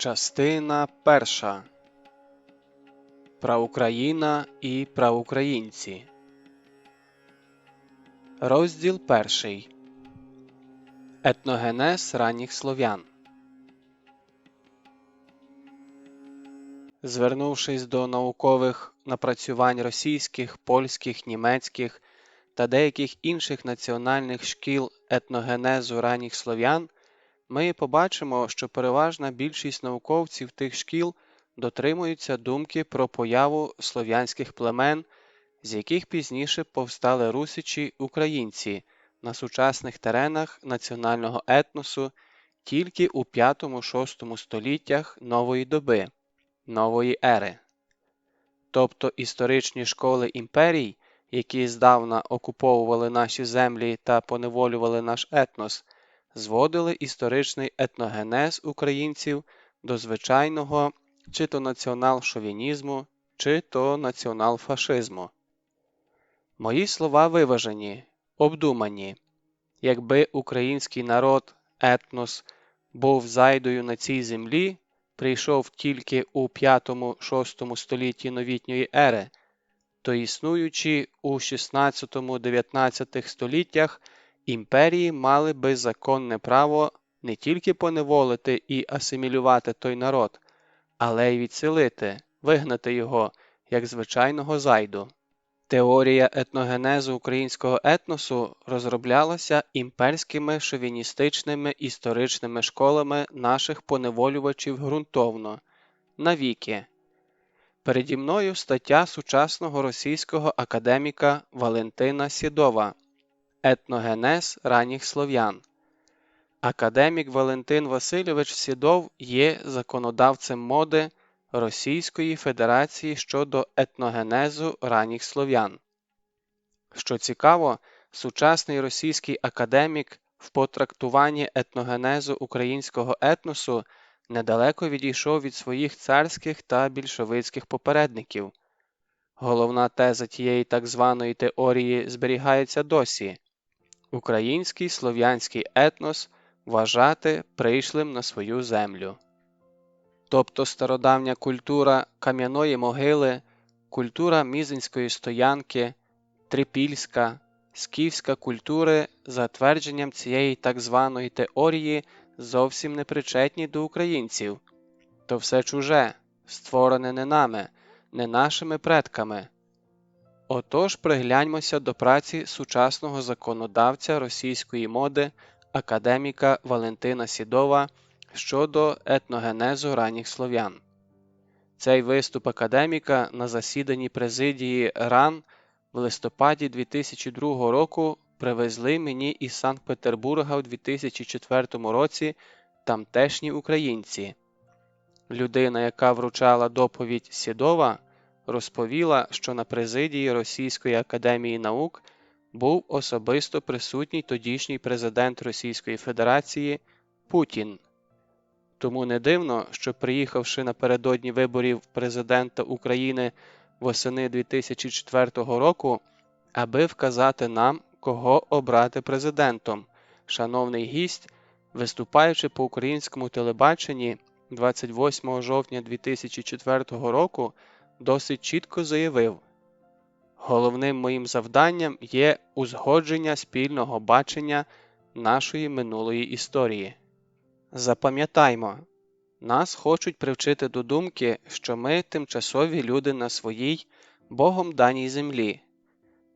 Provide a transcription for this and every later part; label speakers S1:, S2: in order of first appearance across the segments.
S1: Частина перша. Праукраїна і праукраїнці. Розділ перший. Етногенез ранніх слов'ян. Звернувшись до наукових напрацювань російських, польських, німецьких та деяких інших національних шкіл етногенезу ранніх слов'ян, ми побачимо, що переважна більшість науковців тих шкіл дотримуються думки про появу слов'янських племен, з яких пізніше повстали русичі українці на сучасних теренах національного етносу тільки у 5-6 століттях нової доби, нової ери. Тобто історичні школи імперій, які здавна окуповували наші землі та поневолювали наш етнос, зводили історичний етногенез українців до звичайного чи то націонал-шовінізму, чи то націонал-фашизму. Мої слова виважені, обдумані. Якби український народ, етнос, був зайдою на цій землі, прийшов тільки у 5-6 столітті новітньої ери, то існуючи у 16-19 століттях, імперії мали би законне право не тільки поневолити і асимілювати той народ, але й відселити, вигнати його, як звичайного зайду. Теорія етногенезу українського етносу розроблялася імперськими шовіністичними історичними школами наших поневолювачів ґрунтовно, навіки. Переді мною стаття сучасного російського академіка Валентина Сєдова «Етногенез ранніх слов'ян». Академік Валентин Васильович Сєдов є законодавцем моди Російської Федерації щодо етногенезу ранніх слов'ян. Що цікаво, сучасний російський академік в потрактуванні етногенезу українського етносу недалеко відійшов від своїх царських та більшовицьких попередників. Головна теза тієї так званої теорії зберігається досі – український слов'янський етнос вважати прийшлим на свою землю. Тобто стародавня культура Кам'яної могили, культура Мізинської стоянки, трипільська, скіфська культури за твердженням цієї так званої теорії зовсім не причетні до українців. То все чуже, створене не нами, не нашими предками. Отож пригляньмося до праці сучасного законодавця російської моди академіка Валентина Сєдова щодо етногенезу ранніх слов'ян. Цей виступ академіка на засіданні президії РАН в листопаді 2002 року привезли мені із Санкт-Петербурга у 2004 році тамтешні українці. Людина, яка вручала доповідь Сєдова, розповіла, що на президії Російської академії наук був особисто присутній тодішній президент Російської Федерації Путін. Тому не дивно, що приїхавши напередодні виборів президента України восени 2004 року, аби вказати нам, кого обрати президентом, шановний гість, виступаючи по українському телебаченні 28 жовтня 2004 року, досить чітко заявив: «Головним моїм завданням є узгодження спільного бачення нашої минулої історії». Запам'ятаймо, нас хочуть привчити до думки, що ми тимчасові люди на своїй, Богом даній землі.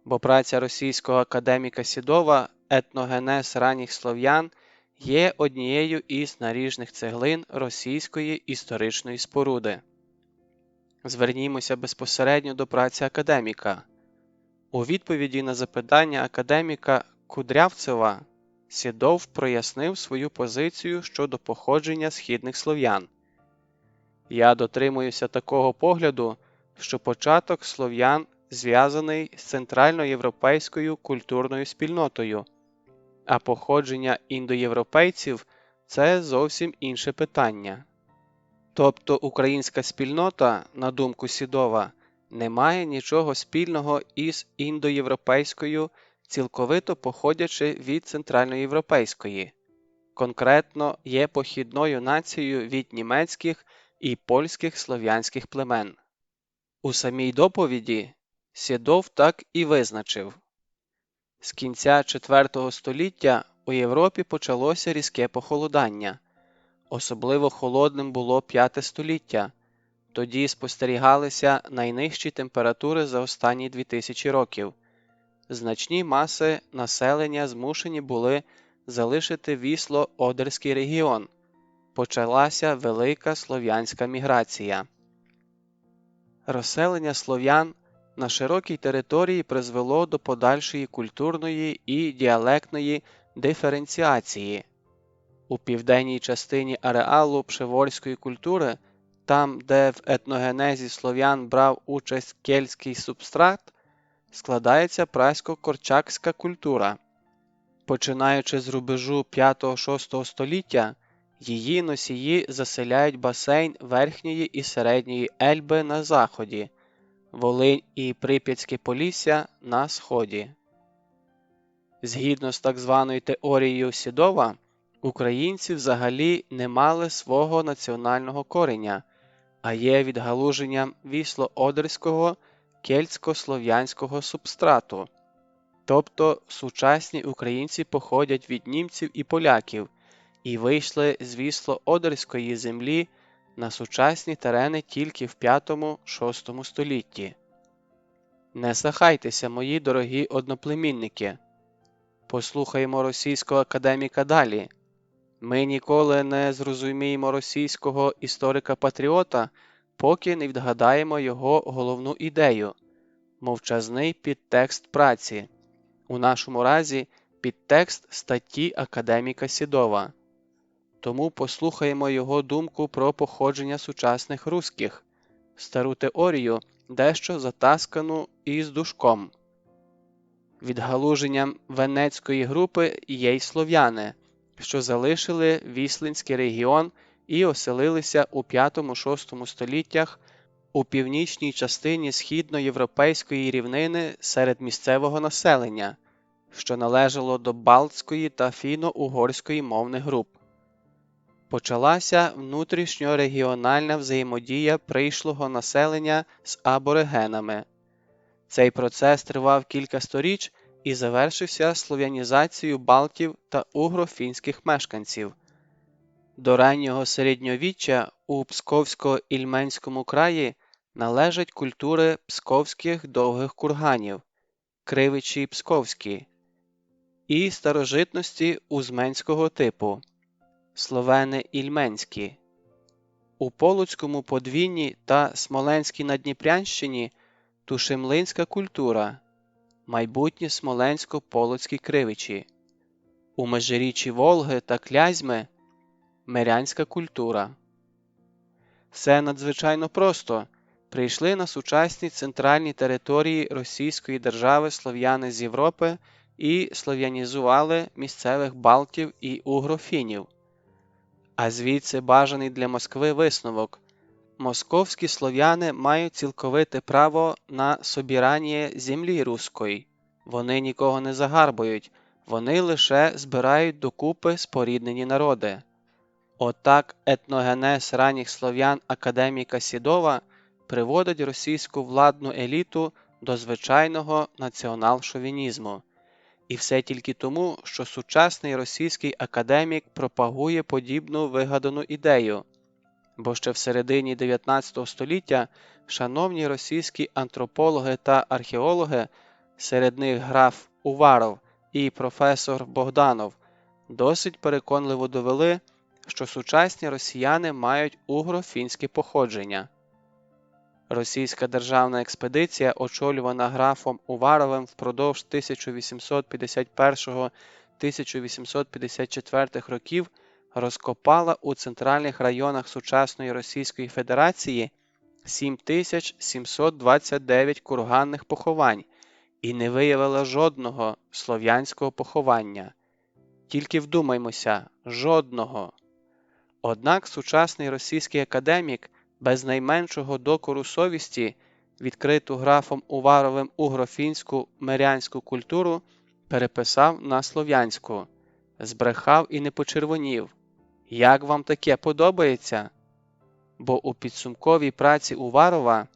S1: Бо праця російського академіка Сєдова «Етногенез ранніх слов'ян» є однією із наріжних цеглин російської історичної споруди. Звернімося безпосередньо до праці академіка. У відповіді на запитання академіка Кудрявцева Сєдов прояснив свою позицію щодо походження східних слов'ян. Я дотримуюся такого погляду, що початок слов'ян зв'язаний з центральноєвропейською культурною спільнотою, а походження індоєвропейців – це зовсім інше питання. Тобто українська спільнота, на думку Сєдова, не має нічого спільного із індоєвропейською, цілковито походячи від центральноєвропейської. конкретно є похідною нацією від німецьких і польських слов'янських племен. У самій доповіді Сєдов так і визначив: з кінця IV століття у Європі почалося різке похолодання. Особливо холодним було V століття. Тоді спостерігалися найнижчі температури за останні 2000 років. Значні маси населення змушені були залишити Вісло-Одерський регіон. Почалася велика слов'янська міграція. Розселення слов'ян на широкій території призвело до подальшої культурної і діалектної диференціації. У південній частині ареалу пшеворської культури, там, де в етногенезі слов'ян брав участь кельтський субстрат, складається прасько-корчакська культура. Починаючи з рубежу V-VI століття, її носії заселяють басейн Верхньої і Середньої Ельби на заході, Волинь і Прип'ятське Полісся на сході. Згідно з так званою теорією Сєдова, українці взагалі не мали свого національного кореня, а є відгалуженням вісло-одерського кельтсько-слов'янського субстрату. Тобто сучасні українці походять від німців і поляків і вийшли з вісло-одерської землі на сучасні терени тільки в V-VI столітті. Не сахайтеся, мої дорогі одноплемінники. Послухаємо російського академіка далі. Ми ніколи не зрозуміємо російського історика-патріота, поки не відгадаємо його головну ідею – мовчазний підтекст праці, у нашому разі підтекст статті академіка Сєдова. Тому послухаємо його думку про походження сучасних руських, стару теорію, дещо затаскану і з дужком. Відгалуженням венецької групи є й слов'яни, що залишили Віслинський регіон і оселилися у V-VI століттях у північній частині східноєвропейської рівнини серед місцевого населення, що належало до балтської та фіно-угорської мовних груп. Почалася внутрішньорегіональна взаємодія прийшлого населення з аборигенами. Цей процес тривав кілька сторіч і завершився слов'янізацією балтів та угро-фінських мешканців. До раннього середньовіччя у Псковсько-Ільменському краї належать культури псковських довгих курганів, кривичі псковські, і старожитності узменського типу, словени ільменські. У Полоцькому подвір'ї та Смоленській Надніпрянщині тушимлинська культура, майбутні смоленсько-полоцькі кривичі. У межиріччі Волги та Клязьми – мирянська культура. Все надзвичайно просто. Прийшли на сучасні центральні території Російської держави слов'яни з Європи і слов'янізували місцевих балтів і угрофінів. А звідси бажаний для Москви висновок. Московські слов'яни мають цілковите право на собірання землі руської. Вони нікого не загарбують, вони лише збирають докупи споріднені народи. Отак етногенез ранніх слов'ян академіка Сєдова приводить російську владну еліту до звичайного націонал-шовінізму. І все тільки тому, що сучасний російський академік пропагує подібну вигадану ідею. Бо ще в середині 19 століття шановні російські антропологи та археологи, серед них граф Уваров і професор Богданов, досить переконливо довели, що сучасні росіяни мають угро-фінське походження. Російська державна експедиція, очолювана графом Уваровим впродовж 1851-1854 років, розкопала у центральних районах сучасної Російської Федерації 7729 курганних поховань і не виявила жодного слов'янського поховання. Тільки вдумаймося – жодного. Однак сучасний російський академік без найменшого докору совісті відкриту графом Уваровим угро-фінську мирянську культуру переписав на слов'янську, збрехав і не почервонів. Як вам таке подобається? Бо у підсумковій праці Уварова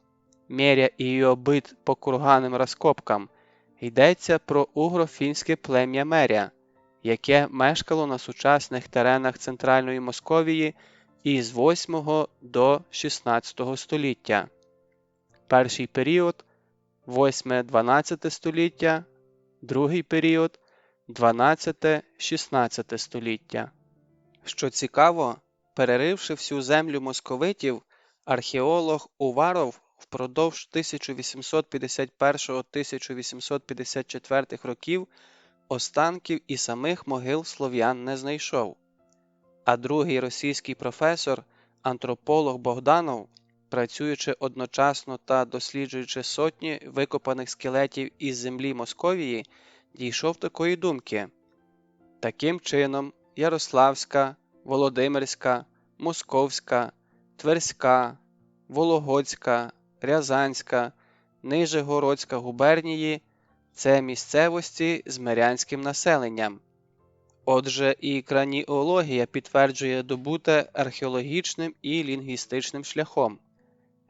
S1: «Меря і його бит по курганним розкопкам» йдеться про угро-фінське плем'я Меря, яке мешкало на сучасних теренах Центральної Московії із 8 до 16 століття. Перший період – 8-12 століття, другий період – 12-16 століття. Що цікаво, переривши всю землю московитів, археолог Уваров впродовж 1851-1854 років останків і самих могил слов'ян не знайшов. А другий російський професор, антрополог Богданов, працюючи одночасно та досліджуючи сотні викопаних скелетів із землі Московії, дійшов такої думки. Таким чином, Ярославська, Володимирська, Московська, Тверська, Вологодська, Рязанська, Нижегородська губернії – це місцевості з мирянським населенням. Отже, і краніологія підтверджує добуте археологічним і лінгвістичним шляхом.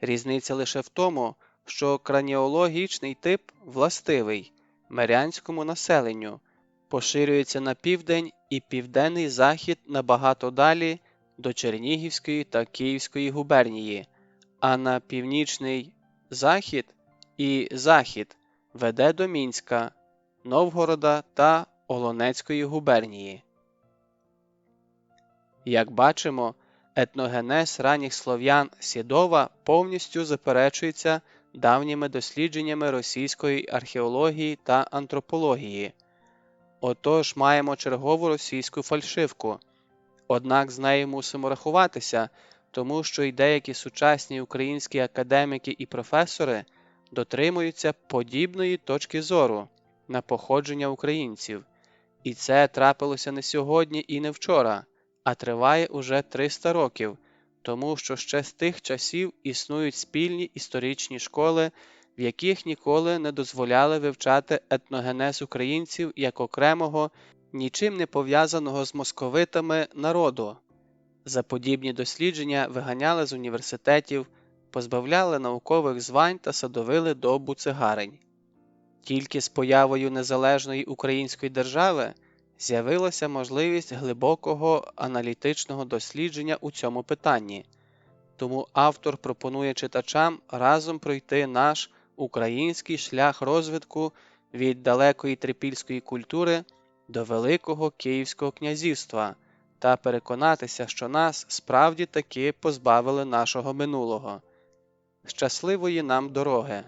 S1: Різниця лише в тому, що краніологічний тип властивий мирянському населенню, поширюється на південь і південний захід набагато далі до Чернігівської та Київської губернії, а на північний захід і захід веде до Мінська, Новгорода та Олонецької губернії. Як бачимо, етногенез ранніх слов'ян Сідова повністю заперечується давніми дослідженнями російської археології та антропології. Отож, маємо чергову російську фальшивку. Однак з нею мусимо рахуватися, тому що й деякі сучасні українські академіки і професори дотримуються подібної точки зору на походження українців. І це трапилося не сьогодні і не вчора, а триває уже 300 років, тому що ще з тих часів існують спільні історичні школи, в яких ніколи не дозволяли вивчати етногенез українців як окремого, нічим не пов'язаного з московитами народу. За подібні дослідження виганяли з університетів, позбавляли наукових звань та садовили до буцегарень. Тільки з появою незалежної української держави з'явилася можливість глибокого аналітичного дослідження у цьому питанні. Тому автор пропонує читачам разом пройти наш український шлях розвитку від далекої трипільської культури до Великого Київського князівства та переконатися, що нас справді таки позбавили нашого минулого. Щасливої нам дороги!